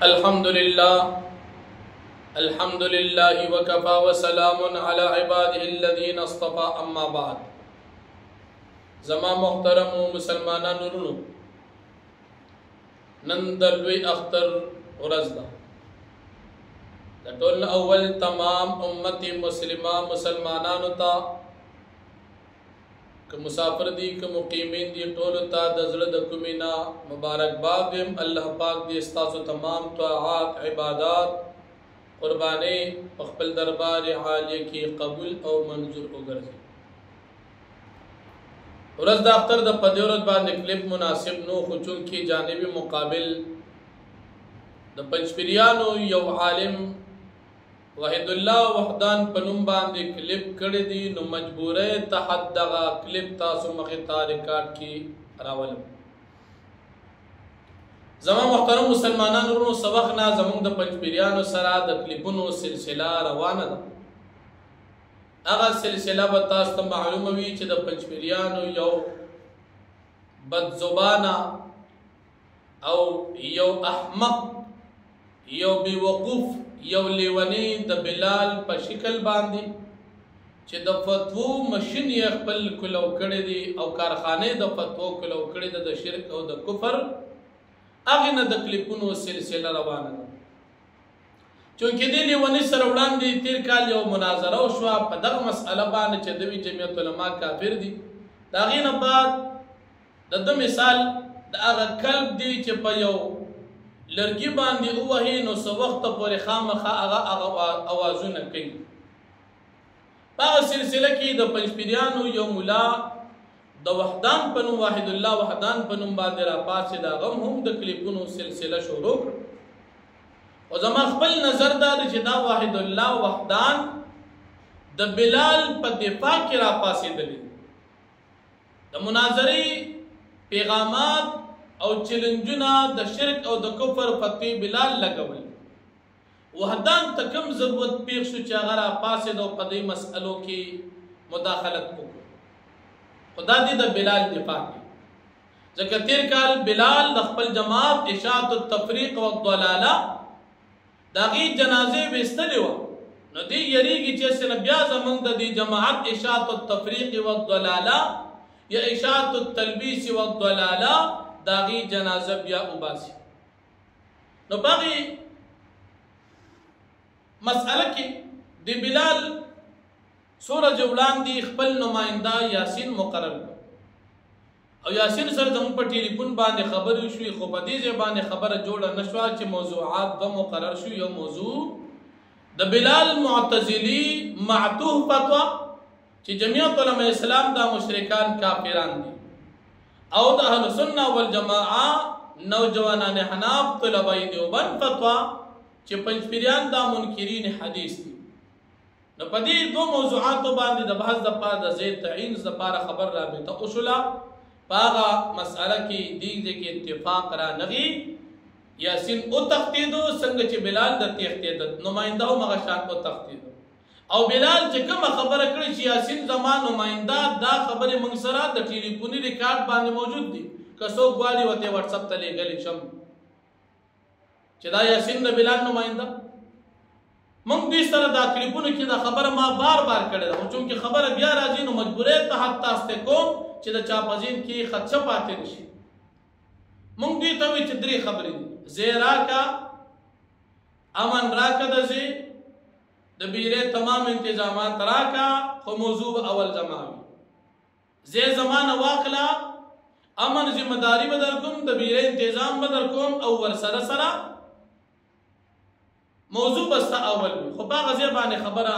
الحمد لله وكفى وسلام على عباده الذين اصطفى اما بعد. زما محترم مسلمانانو ورونو، نن د لوی اختر ورځ ده. د ټول اول تمام امتی مسلمه مسلمانانو ته، که مسافر دي که مقیمین دي، ټولو ته د زړه د کومې نه مبارکباد ویم. الله پاک دې ستاسو تمام طاعات، عبادات، قربانۍ په خپل دربار عالیه کې قبول او منظور وګرځي. ورځ د اختر د په دې ورځ باندې کلپ مناسب نو، خو چونکې جانبي مقابل د پنځپیریانو یو عالم وحید الله وحدان په نوم باندې کلپ کړی دی، نو مجبوره تحت دغه کلپ تاسو مخې ته ریکارډ کې راولم. زما محترم مسلمانانو ورونو، سبق نه زموږ د پنځپیریانو سره د کلپونو سلسله روانه ده. هغه سلسله به تاسو ته معلومه وي چې د پنځپیریانو یو بدزبانه او یو احمق، یو بیوقوف، یو لیونی د بلال په شکل باندې چې د فتوو مشین یې خپل کلو کړی دی او کارخانې د فتوو کلو کړی ده د شرک او د کفر، هغې نه د کلیپونو سلسله روانه ده. چونکې دې لیوني سره وړاندې تیر کال یو مناظره وشوه په دغه مسئله باندې چې دوی جمعیت علما کافر دي. د هغې نه بعد د ده مثال د هغه کلب دی چې په یو لرګي باندې ووهي نو څه وخته پورې خامخا هغه اوازونه کوي. په هغه سلسله کې د پنځپیریانو یو ملا د وحدان په نوم، واحد الله وحدان په نوم باندې راپاڅېد، هغه هم د کلیپونو سلسله شروع کړه. او زما خپل نظر دا دی چې دا واحد الله وحدان د بلال په دفاع کې راپاڅېدلی، د مناظرې پیغامات او چیلنجونه د شرک او د کفر فتوی بلال لګول. وحدان ته کوم ضرورت پیښ شو چې هغه راپاڅېد او په دې مسئلو کې مداخلت وکړو؟ خدا دې د بلال دفاع کوي، ځکه تیر کال بلال د خپل جماعت اشاعت التفریق والضلاله د هغې جنازې ویستلې وه، نو دې یریږي چې سره بیا زموږ د دې جماعت اشاعت التفریق والضلاله یا اشاعت التلبیس والضلاله د هغې جنازه بیا وباسي. نو په هغې مسئله کې د بلال څو ورځې وړاندې خپل نماینده یاسین مقرر کړ، او یاسین سره زموږ په ټلیفون باندې خبرې وشوې، خو په دې ځای باندې خبره جوړه نه شوه چې موضوعات به مقرر شو. یو موضوع د بلال معتزلي معتوه فتوا چې جمعیت علماء اسلام دا مشرکان کافران دي، او د اهل سنه والجماعه نوجوانان حناف طلبای دیوبند فتوا چې پنځپیریان دا منکرین حدیث دي. نو په دې دو موضوعاتو باندې د بحث دپاره د زید تعین دپاره خبر رابطه وشوله. په هغه مسئله کې دې کې اتفاق رانغی، یاسین وتښتېدو څنګه چې بلال د تښتېده، نماینده هم هغه شان وتښتېده. او بلال چې کومه خبره کړې چې یاسین زما نماینده، دا خبرې موږ سره د ټلیفوني ریکارډ باندې موجود دي، که څوک غواړي ورته وټساپ ته لیږلی شم چې دا یاسین د بلال نماینده. موږ دوی سره دا کلیپونو کې دا خبره ما بار بار کړې ده، خو چونکې خبره بیا راځي نو مجبورۍ تحت تاسو ته کوم چې د چاپزین کې خدشه پاتې نه شي. موږ دوی ته وایو چې درې خبرې دي: زی راکه، امن راکه، د زی د بیرې تمام انتظامات راکه، خو موضوع اول زما وي. زی زمانه واخله، امن ذمہ داری به درکوم، د بیرې انتظام به درکوم، او ورسره سره موضوع بسته اول وي. خو په هغه ځای باندې خبره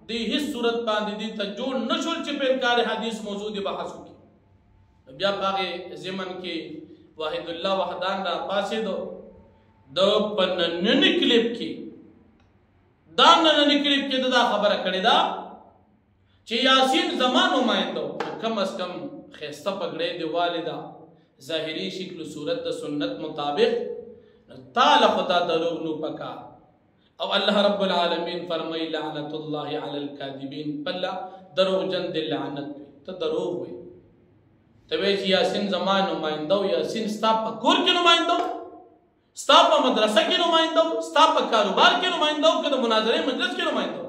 د هیڅ صورت باندې دې ته جوړ نه شول چې په انکار حدیث موضوع دې بحث وکړي. بیا په هغې ضمن کې واحد الله وحدان راپاڅېدو، د په ننني کلیپ کې دا ننني کلیپ کې دا خبره کړې ده چې یاسین زما نماینده و، کم از کم ښایسته پګړۍ دې والده، ظاهري شکل و صورت د سنت مطابق، تا له خو دا دروغ نو پکار. او الله رب العالمین فرمائی لعنت الله علی الکاذبین، پله دروغجن دې لعنت وي، ته دروغ وي. ته وایې چې یاسین زما نماینده و، یاسین ستا په کور کې نماینده و، ستا په مدرسه کې نماینده و، ستا په کاروبار کې نماینده و، که د مناظرې مجلس کې نماینده و.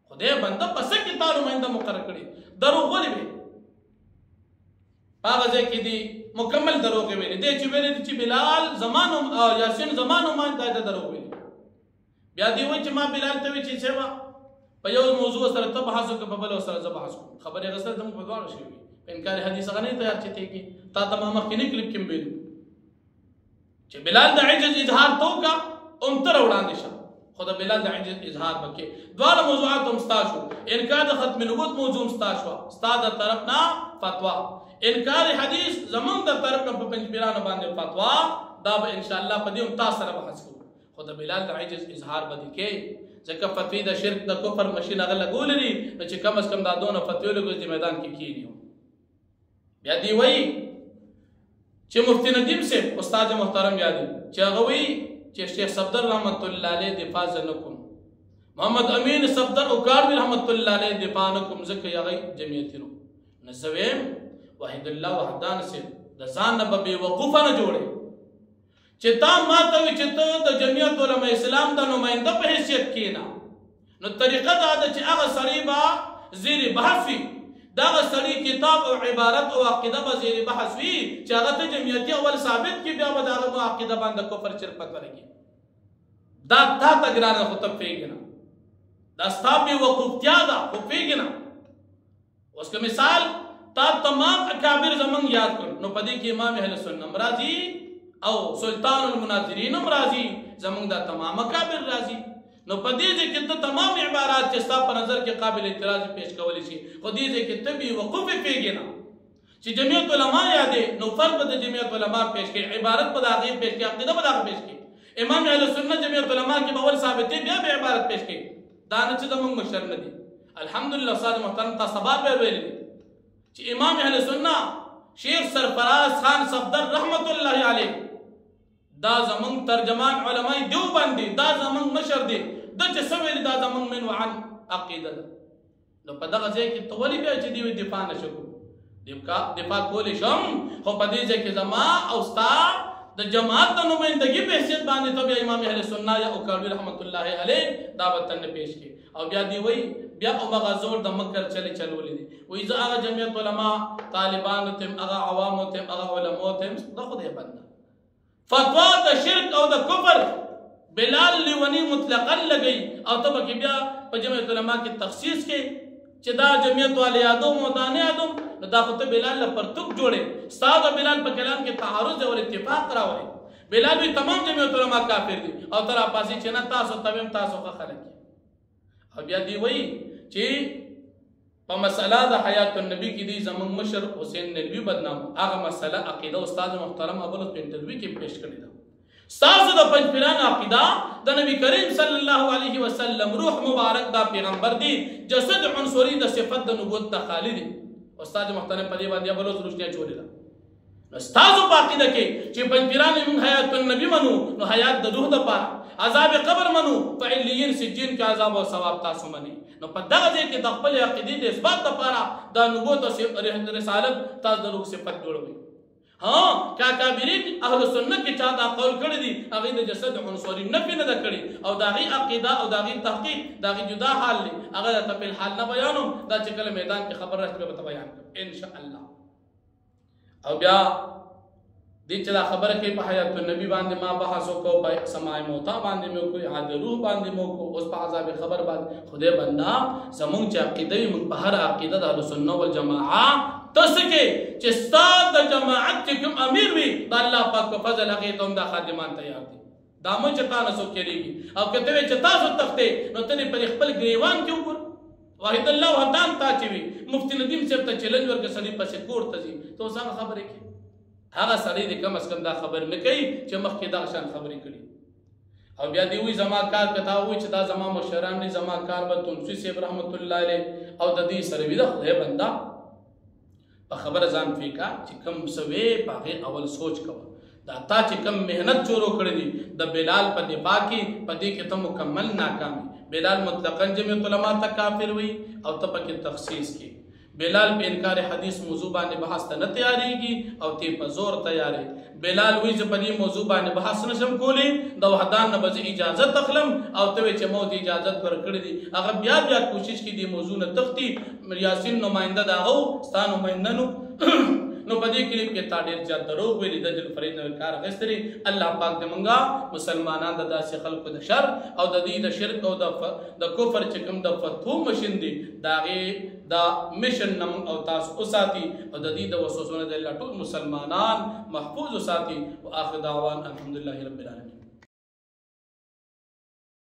خدای بنده په څه کې تا نماینده مقرر کړي؟ دروغ ولې وې؟ په هغه ځای کې دي مکمل دروغ یې ویلي. دی چې ویلي دي چې بلال زما نوم یاسین زما نماینده دی، دروغ ویلي. بیا دی وایي چې ما بلال ته وایي چې صاحبه په یو موضوع سره ته بحث وکړه، په بله سره زه بحث کوم. خبرې اخیستل زموږ په دواړو شوي. په انکار حدیث هغه نه تیار چې ته کې تا ته ما مخکینی کلیپ کې ویلي چې بلال د عجز اظهار تو کا ام تر وړاندې شه، خو د بلال د عجز اظهار وکړي. دواړه موضوعات هم ستا شو. انکار د ختم نبوت موضوع هم ستا شوه، ستا د طرف نه فتوا. انکار حدیث زمونږ د طرف نه په پنځپیرانو باندې فتوا، دا به انشاءالله په دې هم تاسو سره بحث کوو. خو د بلال د عجز اظهار به دې کې ځکه فتوی د شرک د کفر مشین هغه لګولې دي، نو چې کم از کم دا دونه فتوی لګوي چې میدان کې کېږي. بیا دی وایي چې مفتی ندیم صاحب استاد محترم یادي چې هغه وایي چې شیخ صفدر رحمت الله علیه دفاع زه نه کوم، محمد امین صفدر اوکاړوي رحمت الله علیه دفاع نه کوم، ځکه هغه جمعیتي نو. نو زه وایم وحید الله وحدان صاحب د ځان نه به بېوقوفه نه جوړې چې تا ما ته وایي چې ته د جمعیت علما اسلام د نماینده په حیثیت کښېنه. نو طریقه دا ده چې هغه سړی به زیر بحث وي، دغه سړي کتاب او عبارت او عقیده به زیر بحث وي چې هغه ته جمعیتي اول ثابت کړي، بیا به د هغه عقیده باندې کفر چرپت ولګي. دا تا ته ګرانه خو ته پوهېږې نه، دا ستا بېوقوفتیا ده خو پوهېږې نه. اوس که مثال تا تمام اکابر زمونږ یاد کړ، نو په دې کې امام اهل سنت هم راځي او سلطان المناظرین هم راځي، زمونږ دا تمام اکابر راځي. نو په دې ځای کې ته تمام عبارات چې ستا په نظر کې قابل اعتراض پیش کولی شي، خو دې ځای کې ته بېوقوفې پوهېږې نه چې جمعیت علما یادې، نو فرد به د جمعیت علما پیش کړي، عبارت به د هغې پیش کړي، عقیده به د هغه پیش کړي. امام اهل سنت جمعیت علما کې به اول ثابتې بیا به عبارت پیش کړي. دا نه چې زمونږ مشر نه دي. الحمدلله استاد محترم تا سبا به ویلي چې امام اهل سنت شیخ سرفراز خان صفدر رحمت الله علیه دا زمونږ ترجمان علماء دیوبند دي، دا زمونږ مشر دي، دا چې څه ویلي دا زمونږ من وعن عقیده ده. نو په دغه ځای کې ته ولې بیا چې دوی دفاع نه شو کوو؟ دفاع کولی شم، خو په دې ځای کې زما او ستا د جماعت د نمایندګي په حیثیت باندې ته بیا امام اهل سنت یا اوکاړوي رحمت الله علیه دا به ته نه پیش کړي. او بیا دی وایي بیا همغه زور د مکر چلولې دي، وایي زه هغه جمعیت علما طالبانو ته هم هغه عوامو ته هم هغه علماو ته هم د خدای بنده فتوا د شرک او د کفر بلال لیونی مطلقا لګی، او ته پکې بیا په جمعیت علما کې تخصیص کې چې دا جمعیت والے یادوم او دا نه یادوم، نو دا خو ته بلال له پرتوک جوړې. ستا د بلال په کلام کې تعارض او اتفاق راولې. بلال وی تمام جمعیت علما کافر دي او تر پاسې چې نه تاسو تبم تاسو ښه خلک. او بیا دی وایي چې په مسله د حیات النبی کې دی زمونږ مشر حسین ندوي بدنام، هغه مسله عقیده استاد محترم ابو په انټرویو کې پیش کړې ده. ستاسو د پنځپیرانو عقیده د نبی کریم صلی الله علیه وسلم روح مبارک دا پیغمبر دی، جسد عنصري د صفت د نبوت ته خالی دی. استاد محترم په دې باندې ابو روشنیا چولې ده. نو ستاسو په عقیده کې چې پنځپیرانو موږ حیات النبی منو، نو حیات د روح دپاره، عذاب قبر منو، په علیین سجین کې عذاب او ثواب تاسو منئ. نو په دغه ځای کې د خپلې عقیدې د اثبات دپاره د نبوت او رسالت تاسو د روح صفت جوړوئ. ها کاکابرین اهل سنت کې چا دا قول کړی دي، هغې د جسد عنصري نفي نه ده کړې، او د هغې عقیده او د هغې تحقیق د هغې جدا حال دی، هغه درته په الحال نه بیانوم، دا چې کله میدان کې خبر راشي بیا به ته بیان کړم انشاءالله. او بیا دې چې دا خبره کوي په حیات النبي باندې ما بحث وکړو، په سماع موتا باندې مې وکړو، اعاد روح باندې مې وکړو، اوس په عذاب خبر باندې. خدای بنده زمونږ چې عقیده وي، موږ په هر عقیده د اهلسنت والجماعه تاسو کې چې ستا د جماعت چې کوم امیر وي، د الله پاک په فضل هغې ته هم دا خادمان تیار دي. دا مه چې تا نه څوک کېږي، او که ته وایې چې تاسو تښتې، نو ته دې پر خپل ګریوان کې وګوره. واحد الله وحدان تا چې وي مفتی ندیم صاحب ته چیلنج ورکړه، سړي پسې کور ته ځي، ته اوس هغه خبرې کوي. هغه سړی دې کم از کم دا خبر نه کوي چې مخکې دغه شان خبرې کړي. او بیا دی وایي زما کار که تا وایي چې دا زما مشران دي، زما کار به تونسي صاحب رحمت الله علیه او د دې سره وي. د خدای بنده په خبره ځان فکر چې کم څه وې په هغې اول سوچ کوه. دا تا چې کم محنت شروع کړی دي د بلال په دفاع کې، په دې کې ته مکمل ناکام. بلال مطلقاً جمعیت علما ته کافر وي او ته پکې تخصیص کې. بلال په انکار حدیث موضوع باندې بحث ته نه تیاریږي او تی په زور تیاری بلال وی چې په دې موضوع باندې بحث نشم کولی د وحدان نه به اجازه تخلم او ته چې مو ته اجازه ورکړې دي هغه بیا کوشش کوي دې موضوع نه تختی یاسین نمائنده دا او ستانو نمائنده نو په دې کلیپ کې تا ډېر زیات دروغ ویلي د جل فرید نو کار غستري الله پاک دې مونږه مسلمانان د داسې خلکو د شر او د دې د شرک او د کفر چې کوم د فتو مشن دي دا مشن نم او تاسو اوساتي او د دې د وسوسونو د الله ټول مسلمانان محفوظ اوساتي واخر دعوان الحمدلله رب العالمین